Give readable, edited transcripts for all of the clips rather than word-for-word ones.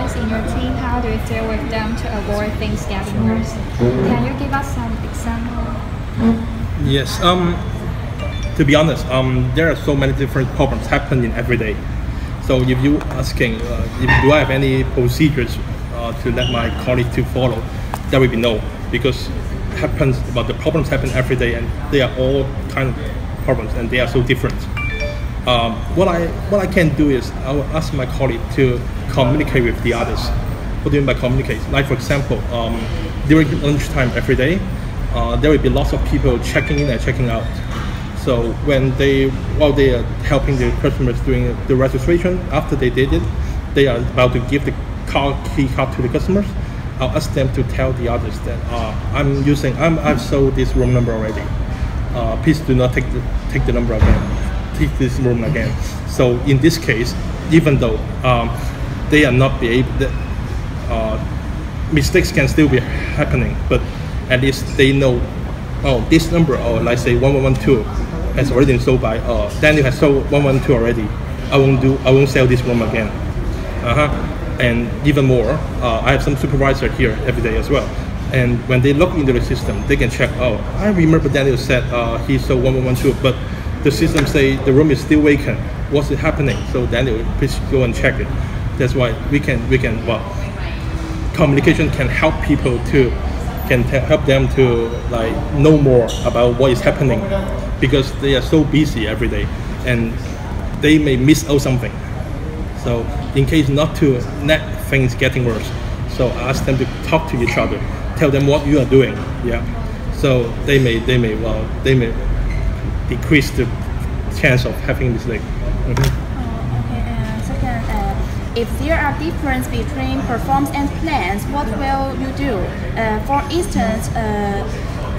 guys in your team, how do you deal with them to avoid things getting worse? Can you give us some example? Yes. To be honest, there are so many different problems happening every day. So if you asking, do I have any procedures to let my colleagues to follow, there will be no, because the problems happen every day, and they are all kind of problems, and they are so different. What I can do is I will ask my colleague to communicate with the others. What do you mean by communicate? Like for example, during lunchtime every day, there will be lots of people checking in and checking out. So while they are helping the customers doing the registration, after they did it, they are about to give the key card to the customers. I'll ask them to tell the others that I've sold this room number already. Please do not take the number again. Take this room again. So in this case, even though they are not be able, mistakes can still be happening, but at least they know, oh, this number, or let's say 1112 has already been sold by Daniel has sold 112 already. I won't sell this room again. And even more, I have some supervisor here every day as well. And when they look into the system, they can check, oh, I remember Daniel said he sold 1112, but the system say the room is still vacant. What's happening? So Daniel, please go and check it. That's why communication can help people help them to like know more about what is happening, because they are so busy every day and they may miss out something. So in case not to let things getting worse, so I ask them to talk to each other, tell them what you are doing. Yeah. So they may decrease the chance of having mistake. If there are differences between performance and plans, what will you do? For instance,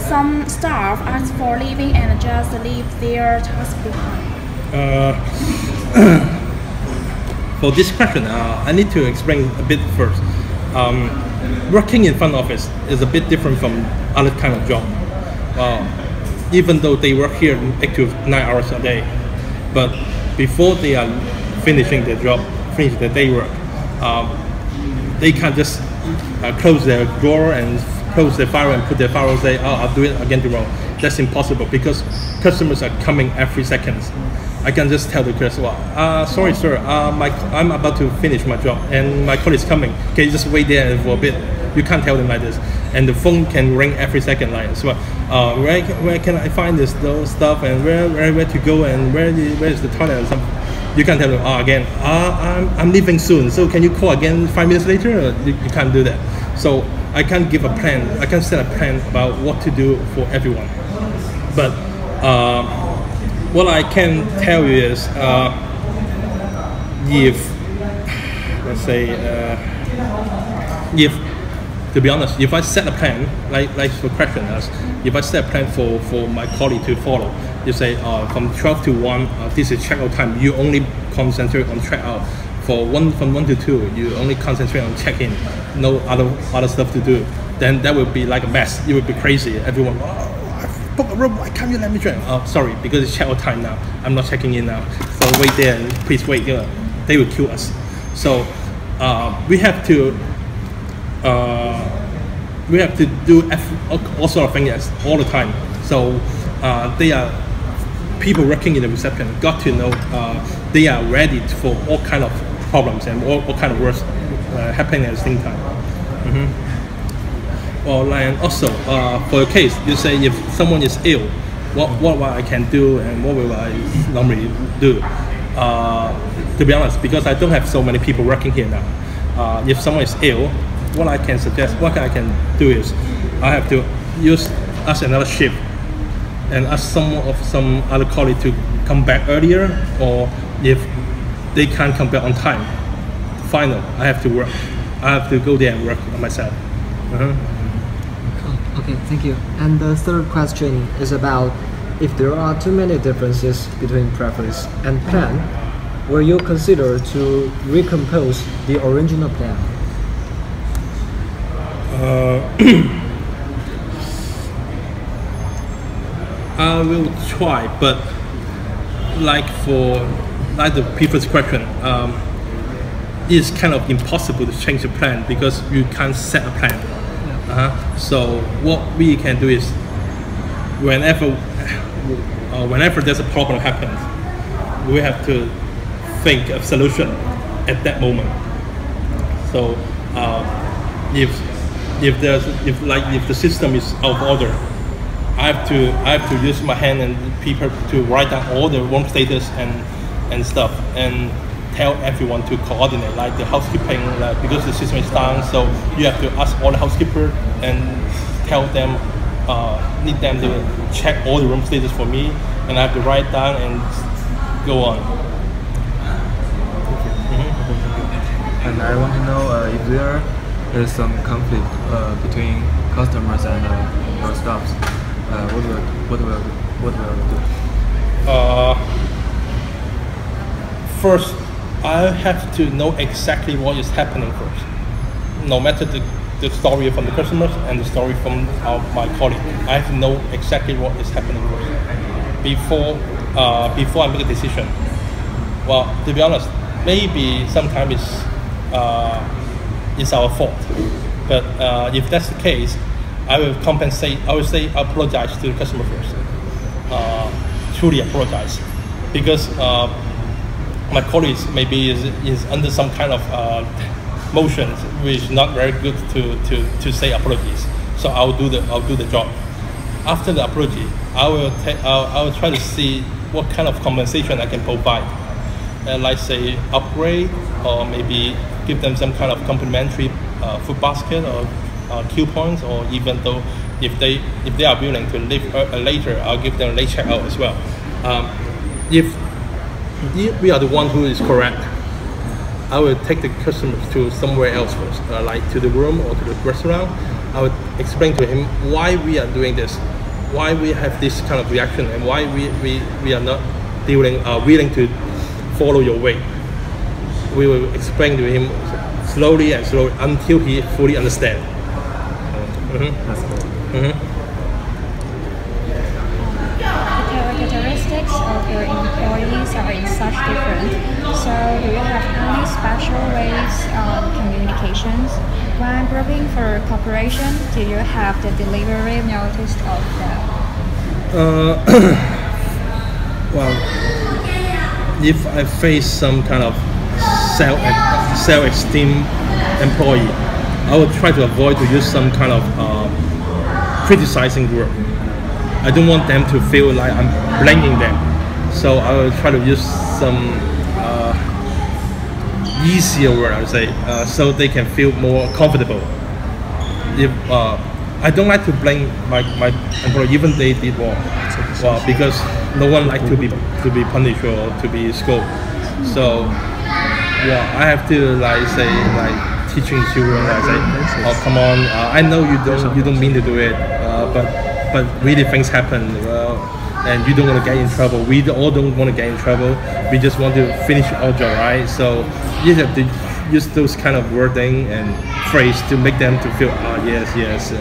some staff ask for leaving and just leave their task behind. For this question, I need to explain a bit first. Working in front office is a bit different from other kind of job. Even though they work here 8 to 9 hours a day, but before they are finishing their job, finish the day work, they can't just close their drawer and close their file and put their file and say, oh, I'll do it again tomorrow. That's impossible, because customers are coming every second. I can just tell the customer, sorry sir, I'm about to finish my job and my colleague is coming. Can you just wait there for a bit? You can't tell them like this. And the phone can ring every second like this. Where can I find those stuff, and where to go, and where is the toilet and something. You can't tell them, again, I'm leaving soon, so can you call again 5 minutes later? You can't do that. So I can't give a plan. I can set a plan about what to do for everyone. But what I can tell you is, to be honest, if I set a plan, like for question us, if I set a plan for my colleague to follow, you say from 12 to 1, this is checkout time, you only concentrate on checkout. From 1 to 2, you only concentrate on check-in, no other stuff to do. Then that would be like a mess. It would be crazy. Everyone, I booked a room, why can't you let me check? Sorry, because it's checkout time now. I'm not checking in now. So wait there, and please wait. They will kill us. So we have to do all sort of things all the time. So they are people working in the reception got to know they are ready for all kind of problems and all kind of work happening at the same time. Well, and also for your case, you say if someone is ill, what I can do and what will I normally do? To be honest, because I don't have so many people working here now. If someone is ill, what I can do is I have to ask another shift and ask some other colleague to come back earlier, or if they can't come back on time, final, I have to work. I have to go there and work on myself. Okay, thank you. And the third question is about if there are too many differences between preference and plan, will you consider to recompose the original plan? I will try, but like the previous question, it's kind of impossible to change the plan because you can't set a plan. So what we can do is whenever there's a problem happens, we have to think of solution at that moment. So if the system is out of order, I have to use my hand and people to write down all the room status and stuff and tell everyone to coordinate, like the housekeeping, because the system is down, so you have to ask all the housekeeper and tell them, need them to check all the room status for me, and I have to write down and go on. And I want to know if there is some conflict between customers and your staffs. What will you do? First, I have to know exactly what is happening first. No matter the story from the customers and the story from my colleague, I have to know exactly what is happening first before I make a decision. Well, to be honest, maybe sometimes it's our fault, but if that's the case, I will compensate. I will say apologize to the customer first. Truly apologize, because my colleagues maybe is under some kind of motions which is not very good to say apologies. So I'll do the job. After the apology, I will try to see what kind of compensation I can provide, like say upgrade, or maybe give them some kind of complimentary food basket or coupons, or even though if they are willing to leave later, I'll give them late checkout as well. If we are the one who is correct, I will take the customers to somewhere else first, like to the room or to the restaurant. I would explain to him why we are doing this, why we have this kind of reaction, and why we are not willing to follow your way. We will explain to him slowly until he fully understands. That's cool. The characteristics of your employees are in such different. So do you have any special ways of communications? When grouping for cooperation, do you have the delivery notice of them? Well, if I face some kind of self-esteem employee, I will try to avoid to use some kind of criticizing word. I don't want them to feel like I'm blaming them, so I will try to use some easier word, I would say, so they can feel more comfortable. If I don't like to blame my employee, even they did wrong, because no one likes to be punished or to be scolded. So I have to teaching children, I say, oh come on, I know you don't mean to do it, but really things happen, and you don't want to get in trouble. We all don't want to get in trouble. We just want to finish our job, right? So you have to use those kind of wording and phrase to make them to feel yes,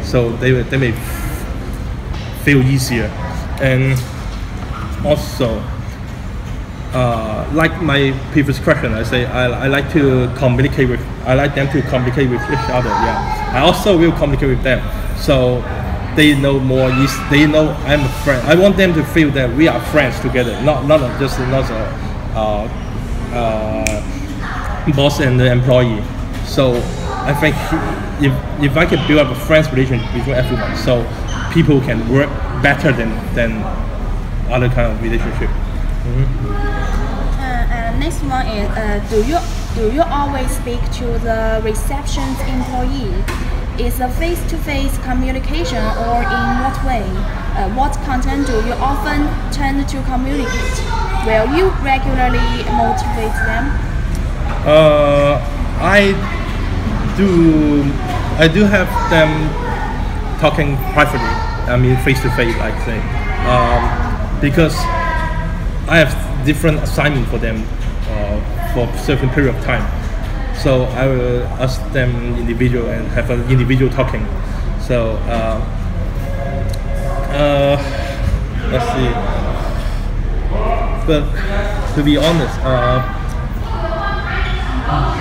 so they may feel easier. And also, like my previous question, I say I like them to communicate with each other. Yeah, I also will communicate with them, so they know more. They know I'm a friend. I want them to feel that we are friends together, not just a boss and the employee. So I think if I can build up a friends relationship between everyone, so people can work better than other kind of relationship. Next one is, do you always speak to the reception's employee? Is a face-to-face communication, or in what way? What content do you often tend to communicate? Will you regularly motivate them? I do have them talking privately. I mean, face-to-face, like say, because I have different assignment for them for a certain period of time. So I will ask them individual and have an individual talking. So let's see. But to be honest,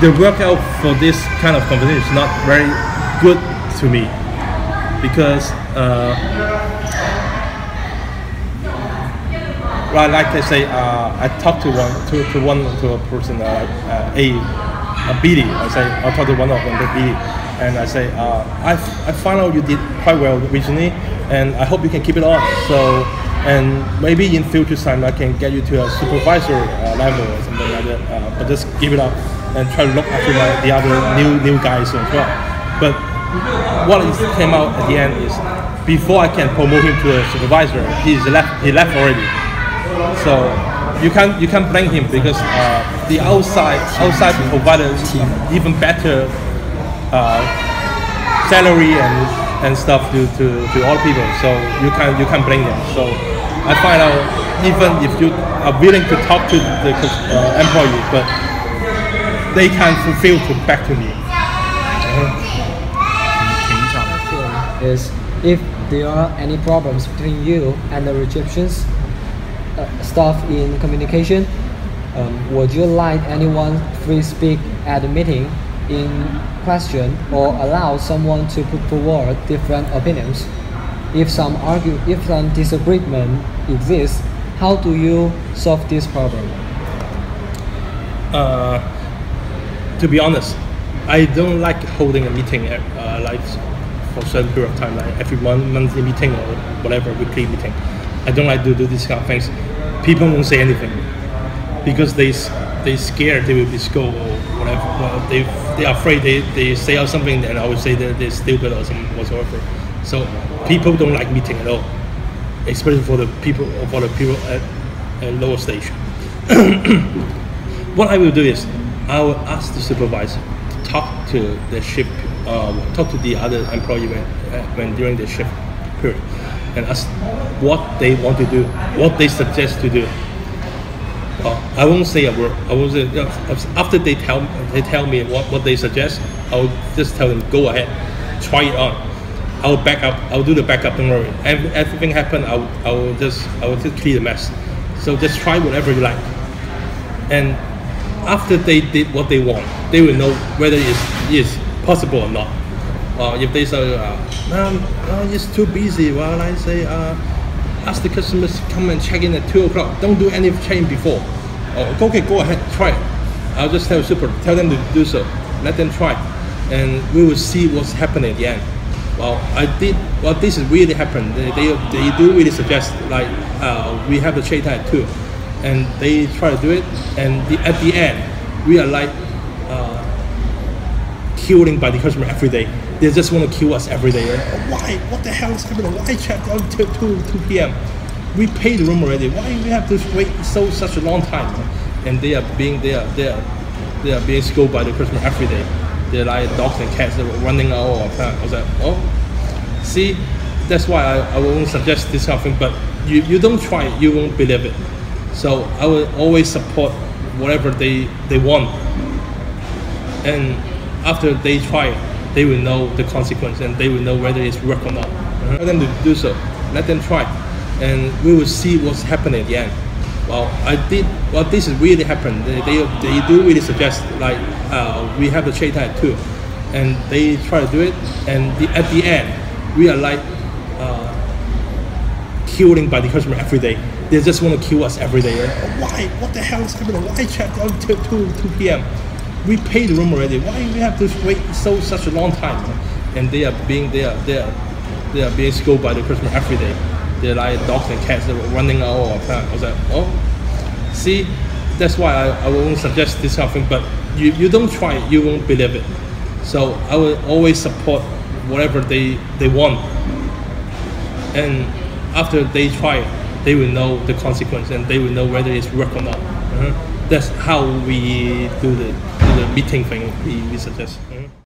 the workout for this kind of competition is not very good to me because right, like I say, I talked to a person, a BD. I talked to one of them, the BD, and I say, I found out you did quite well recently, and I hope you can keep it on. So, and maybe in future time I can get you to a supervisor level or something like that. But just give it up and try to look after the other new guys as well. But what came out at the end is, before I can promote him to a supervisor, he left already. So you can't blame him because the outside provided even better salary and stuff to all people. So you can't blame them. So I find out, even if you are willing to talk to the employee, but they can't fulfill back to me. Is if there are any problems between you and the reception's staff in communication, would you like anyone free speak at the meeting in question or allow someone to put forward different opinions? If some disagreement exists, how do you solve this problem? To be honest, I don't like holding a meeting like for a certain period of time, like every monthly meeting or whatever, weekly meeting. I don't like to do these kind of things. People won't say anything because they scared they will be scolded or whatever. Well, they are afraid they say out something and I would say they're stupid or something whatsoever. So people don't like meeting at all, especially for the people at lower stage. What I will do is I will ask the supervisor to talk to the shift, talk to the other employee when during the shift period, and ask what they want to do, what they suggest to do. I won't say a word. I will say, after they tell me what they suggest, I will just tell them, go ahead, try it on. I will back up. I will do the backup. Don't worry. Everything happen, I will just clear the mess. So just try whatever you like. And after they did what they want, they will know whether it is possible or not. If they say, it's too busy, well, I say, ask the customers to come and check in at 2 o'clock. Don't do any check-in before. Okay, go ahead, try it. I'll just tell them to do so. Let them try, and we will see what's happening at the end. Well, this is really happened. They do really suggest, like, we have the check at 2, and they try to do it, and at the end, we are like killing by the customer every day. They just want to kill us every day. Why? What the hell is happening? Why check until 2 p.m.? We paid the room already. Why we have to wait such a long time? And they are being scolded by the customer every day. They're like dogs and cats that are running out all the time. I was like, oh, see, that's why I won't suggest this kind of thing. But you don't try it, you won't believe it. So I will always support whatever they want. And after they try it, they will know the consequence and they will know whether it's work or not. Tell them to do so. Let them try, and we will see what's happening at the end. Well, this is really happened. They do really suggest, like, we have the check at 2, and they try to do it, and at the end, we are like killing by the customer every day. They just want to kill us every day. Why? What the hell is happening? Why check until 2 p.m.? We paid the room already. Why we have to wait such a long time? And they are being scolded by the customer every day. They're like dogs and cats that are running out all the time. I was like, oh, see, that's why I won't suggest this kind of thing. But you don't try it, you won't believe it. So I will always support whatever they want. And after they try it, they will know the consequence and they will know whether it's work or not. That's how we do the meeting thing we suggest.